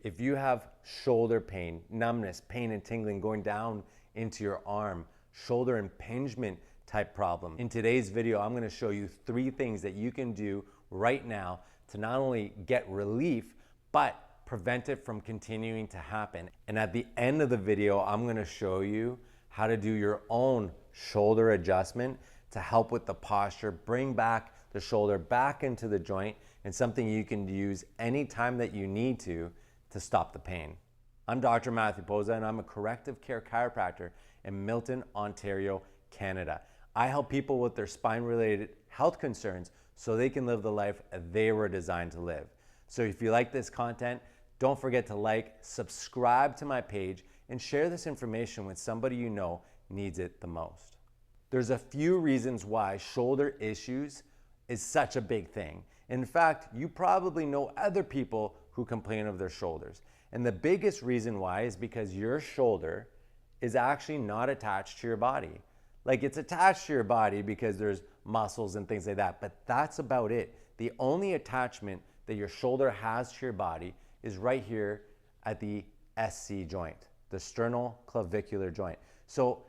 If you have shoulder pain, numbness, pain and tingling going down into your arm, shoulder impingement type problem, in today's video, I'm gonna show you 3 things that you can do right now to not only get relief, but prevent it from continuing to happen. And at the end of the video, I'm gonna show you how to do your own shoulder adjustment to help with the posture, bring back the shoulder back into the joint, and something you can use anytime that you need to stop the pain. I'm Dr. Matthew Posa, and I'm a corrective care chiropractor in Milton, Ontario, Canada. I help people with their spine-related health concerns so they can live the life they were designed to live. So if you like this content, don't forget to like, subscribe to my page, and share this information with somebody you know needs it the most. There's a few reasons why shoulder issues is such a big thing. In fact, you probably know other people who complain of their shoulders. And the biggest reason why is because your shoulder is actually not attached to your body. Like, it's attached to your body because there's muscles and things like that, but that's about it. The only attachment that your shoulder has to your body is right here at the SC joint, the sternoclavicular joint. So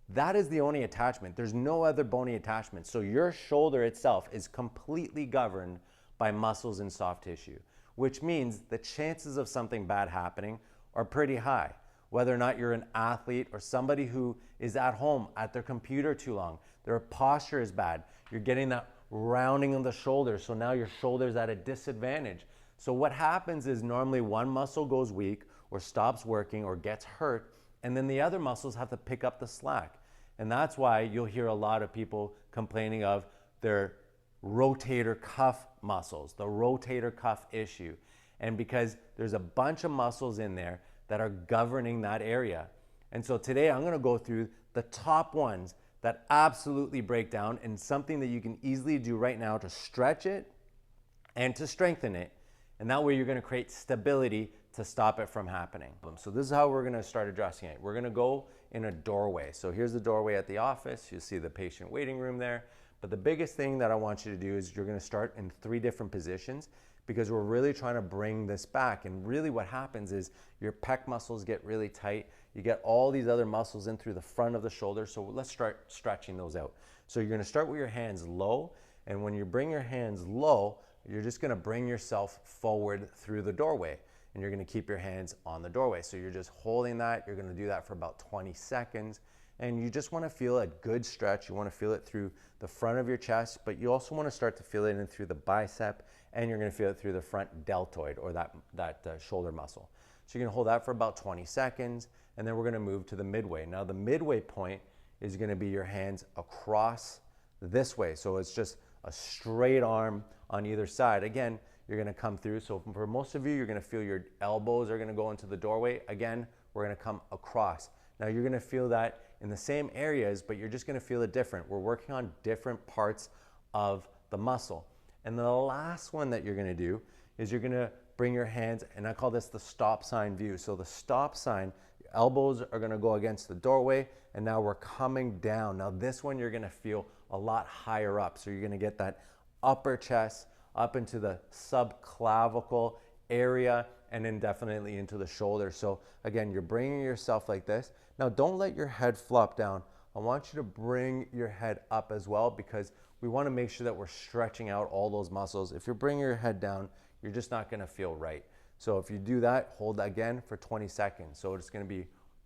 that is the only attachment. There's no other bony attachment. So your shoulder itself is completely governed by muscles and soft tissue, which means the chances of something bad happening are pretty high. Whether or not you're an athlete or somebody who is at home at their computer too long, their posture is bad, you're getting that rounding of the shoulder, so now your shoulder's at a disadvantage. So what happens is normally one muscle goes weak or stops working or gets hurt, and then the other muscles have to pick up the slack. And that's why you'll hear a lot of people complaining of their rotator cuff muscles, the rotator cuff issue. And because there's a bunch of muscles in there that are governing that area. And so today I'm gonna go through the top ones that absolutely break down, and something that you can easily do right now to stretch it and to strengthen it. And that way you're gonna create stability to stop it from happening. So this is how we're gonna start addressing it. We're gonna go in a doorway. So here's the doorway at the office. You'll see the patient waiting room there. But the biggest thing that I want you to do is you're gonna start in 3 different positions, because we're really trying to bring this back. And really what happens is your pec muscles get really tight. You get all these other muscles in through the front of the shoulder. So let's start stretching those out. So you're gonna start with your hands low. And when you bring your hands low, you're just gonna bring yourself forward through the doorway. And you're gonna keep your hands on the doorway. So you're just holding that. You're gonna do that for about 20 seconds. And you just wanna feel a good stretch. You wanna feel it through the front of your chest, but you also wanna start to feel it in through the bicep, and you're gonna feel it through the front deltoid, or that shoulder muscle. So you're gonna hold that for about 20 seconds, and then we're gonna move to the midway. Now the midway point is gonna be your hands across this way. So it's just a straight arm on either side. Again, you're gonna come through. So for most of you, you're gonna feel your elbows are gonna go into the doorway. Again, we're gonna come across. Now you're gonna feel that in the same areas, but you're just gonna feel it different. We're working on different parts of the muscle. And the last one that you're gonna do is you're gonna bring your hands, and I call this the stop sign view. So the stop sign, your elbows are gonna go against the doorway, and now we're coming down. Now this one you're gonna feel a lot higher up. So you're gonna get that upper chest up into the subclavicle area, and then definitely into the shoulder. So again, you're bringing yourself like this. Now don't let your head flop down. I want you to bring your head up as well, because we want to make sure that we're stretching out all those muscles. If you're bringing your head down, you're just not going to feel right. So if you do that, hold again for 20 seconds. So it's going to be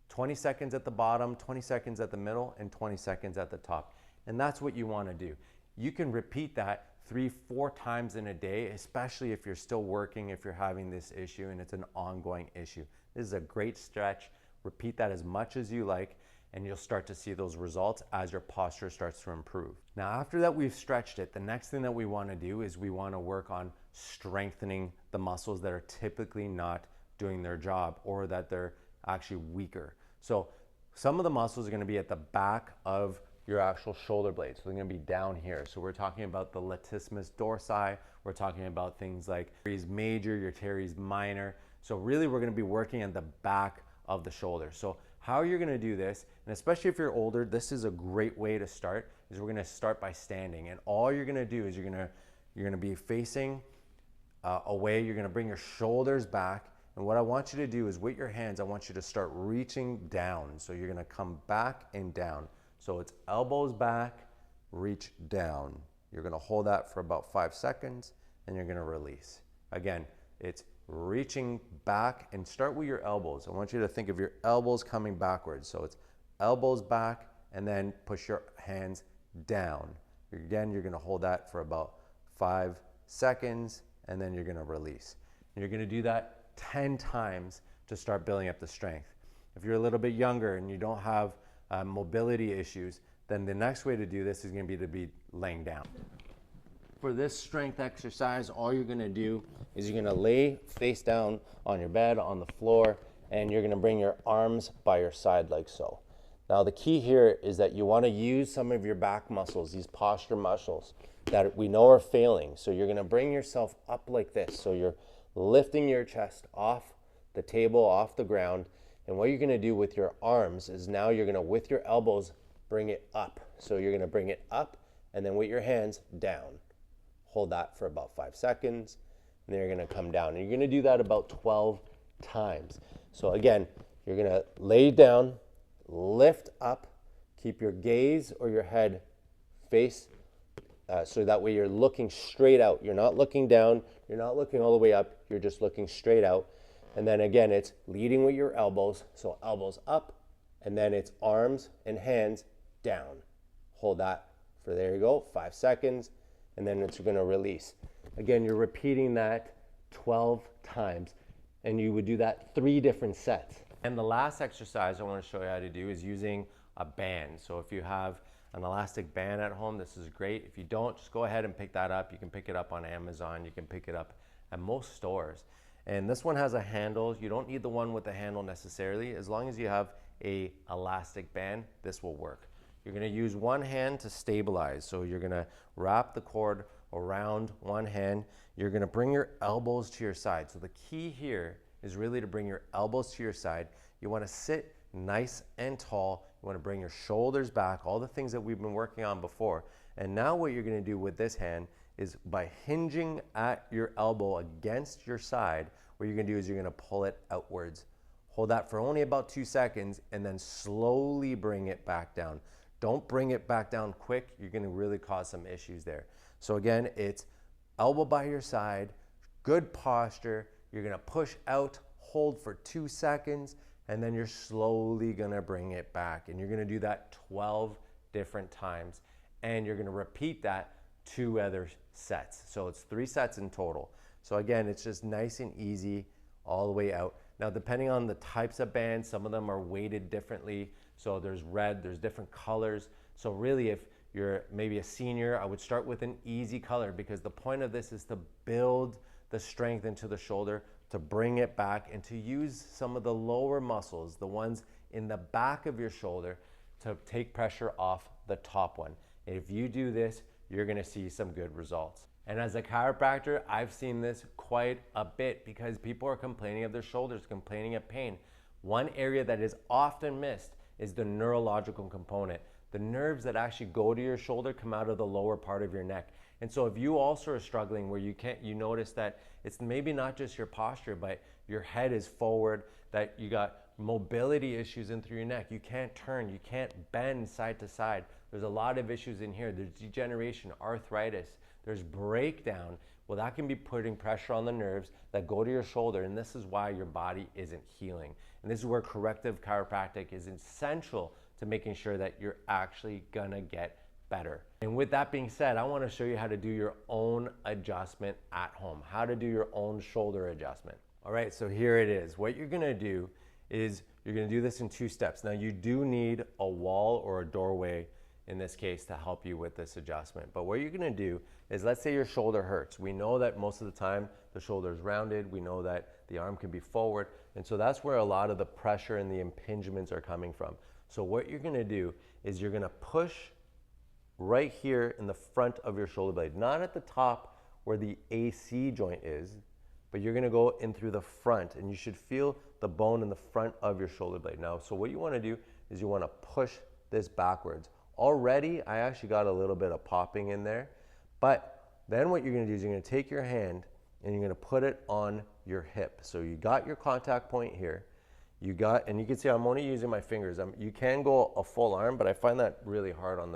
20 seconds at the bottom, 20 seconds at the middle, and 20 seconds at the top. And that's what you want to do. You can repeat that 3-4 times in a day, especially if you're still working, if you're having this issue and it's an ongoing issue. This is a great stretch. Repeat that as much as you like, and you'll start to see those results as your posture starts to improve. Now, after that we've stretched it, the next thing that we want to do is we want to work on strengthening the muscles that are typically not doing their job, or that they're actually weaker. So some of the muscles are going to be at the back of your actual shoulder blade. So they're gonna be down here. So we're talking about the latissimus dorsi. We're talking about things like teres major, your teres minor. So really we're gonna be working at the back of the shoulder. So how you're gonna do this, and especially if you're older, this is a great way to start, is we're gonna start by standing. And all you're gonna do is you're gonna be facing away. You're gonna bring your shoulders back, And what I want you to do is with your hands, I want you to start reaching down. So you're gonna come back and down. So it's elbows back, reach down. You're gonna hold that for about 5 seconds and you're gonna release. Again, it's reaching back and start with your elbows. I want you to think of your elbows coming backwards. So it's elbows back and then push your hands down. Again, you're gonna hold that for about 5 seconds and then you're gonna release. And you're gonna do that 10 times to start building up the strength. If you're a little bit younger and you don't have mobility issues, then the next way to do this is gonna be laying down. For this strength exercise, all you're gonna do is you're gonna lay face down on your bed, on the floor, and you're gonna bring your arms by your side like so. Now the key here is that you wanna use some of your back muscles, these posture muscles that we know are failing. So you're gonna bring yourself up like this. So you're lifting your chest off the table, off the ground. And what you're gonna do with your arms is now you're gonna, with your elbows, bring it up. So you're gonna bring it up and then with your hands down. Hold that for about 5 seconds. And then you're gonna come down. And you're gonna do that about 12 times. So again, you're gonna lay down, lift up, keep your gaze or your head face so that way you're looking straight out. You're not looking down, you're not looking all the way up, you're just looking straight out. And then again, it's leading with your elbows. So elbows up, and then it's arms and hands down. Hold that for, there you go, 5 seconds, and then it's gonna release. Again, you're repeating that 12 times, and you would do that 3 different sets. And the last exercise I wanna show you how to do is using a band. So if you have an elastic band at home, this is great. If you don't, just go ahead and pick that up. You can pick it up on Amazon. You can pick it up at most stores. And this one has a handle. You don't need the one with the handle necessarily. As long as you have a elastic band, this will work. You're gonna use one hand to stabilize. So you're gonna wrap the cord around one hand. You're gonna bring your elbows to your side. So the key here is really to bring your elbows to your side. You wanna sit nice and tall. You wanna bring your shoulders back, all the things that we've been working on before. And now what you're gonna do with this hand is by hinging at your elbow against your side, what you're gonna do is you're gonna pull it outwards. Hold that for only about 2 seconds and then slowly bring it back down. Don't bring it back down quick. You're gonna really cause some issues there. So again, it's elbow by your side, good posture. You're gonna push out, hold for 2 seconds, and then you're slowly gonna bring it back. And you're gonna do that 12 different times. And you're gonna repeat that 2 other sets. So it's 3 sets in total. So again, it's just nice and easy all the way out. Now, depending on the types of bands, some of them are weighted differently. So there's red, there's different colors. So really, if you're maybe a senior, I would start with an easy color because the point of this is to build the strength into the shoulder, to bring it back and to use some of the lower muscles, the ones in the back of your shoulder, to take pressure off the top one. And if you do this, you're gonna see some good results. And as a chiropractor, I've seen this quite a bit because people are complaining of their shoulders, complaining of pain. One area that is often missed is the neurological component. The nerves that actually go to your shoulder come out of the lower part of your neck. And so if you also are struggling where you notice that it's maybe not just your posture, but your head is forward, that you got mobility issues in through your neck. You can't turn, you can't bend side to side. There's a lot of issues in here. There's degeneration, arthritis, there's breakdown. Well, that can be putting pressure on the nerves that go to your shoulder, and this is why your body isn't healing. And this is where corrective chiropractic is essential to making sure that you're actually gonna get better. And with that being said, I wanna show you how to do your own adjustment at home, how to do your own shoulder adjustment. All right, so here it is. What you're gonna do is you're gonna do this in 2 steps. Now you do need a wall or a doorway in this case to help you with this adjustment. But what you're gonna do is, let's say your shoulder hurts. We know that most of the time the shoulder is rounded. We know that the arm can be forward. And so that's where a lot of the pressure and the impingements are coming from. So what you're gonna do is you're gonna push right here in the front of your shoulder blade, not at the top where the AC joint is, but you're gonna go in through the front, and you should feel the bone in the front of your shoulder blade. Now, so what you wanna do is you wanna push this backwards. Already, I actually got a little bit of popping in there, but then what you're gonna do is you're gonna take your hand and you're gonna put it on your hip. So you got your contact point here. You got, and you can see I'm only using my fingers. You can go a full arm, but I find that really hard on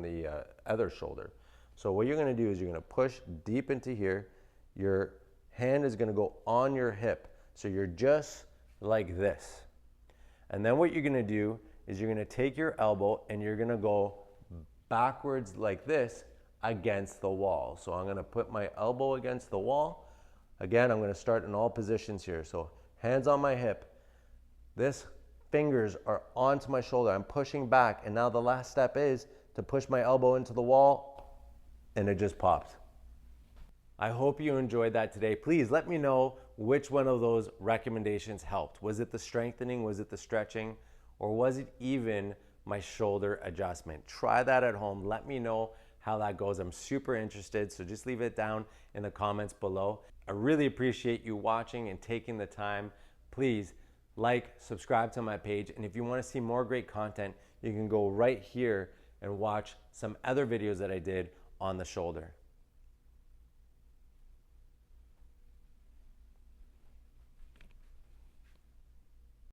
the other shoulder. So what you're gonna do is you're gonna push deep into here. Your hand is gonna go on your hip. So you're just like this. And then what you're gonna do is you're gonna take your elbow and you're gonna go backwards like this against the wall. So I'm gonna put my elbow against the wall. Again, I'm gonna start in all positions here. So hands on my hip. This fingers are onto my shoulder. I'm pushing back, and now the last step is to push my elbow into the wall, and it just pops. I hope you enjoyed that today. Please let me know which one of those recommendations helped. Was it the strengthening? Was it the stretching? Or was it even my shoulder adjustment? Try that at home. Let me know how that goes. I'm super interested, so just leave it down in the comments below. I really appreciate you watching and taking the time. Please like, subscribe to my page, and if you want to see more great content, you can go right here and watch some other videos that I did on the shoulder.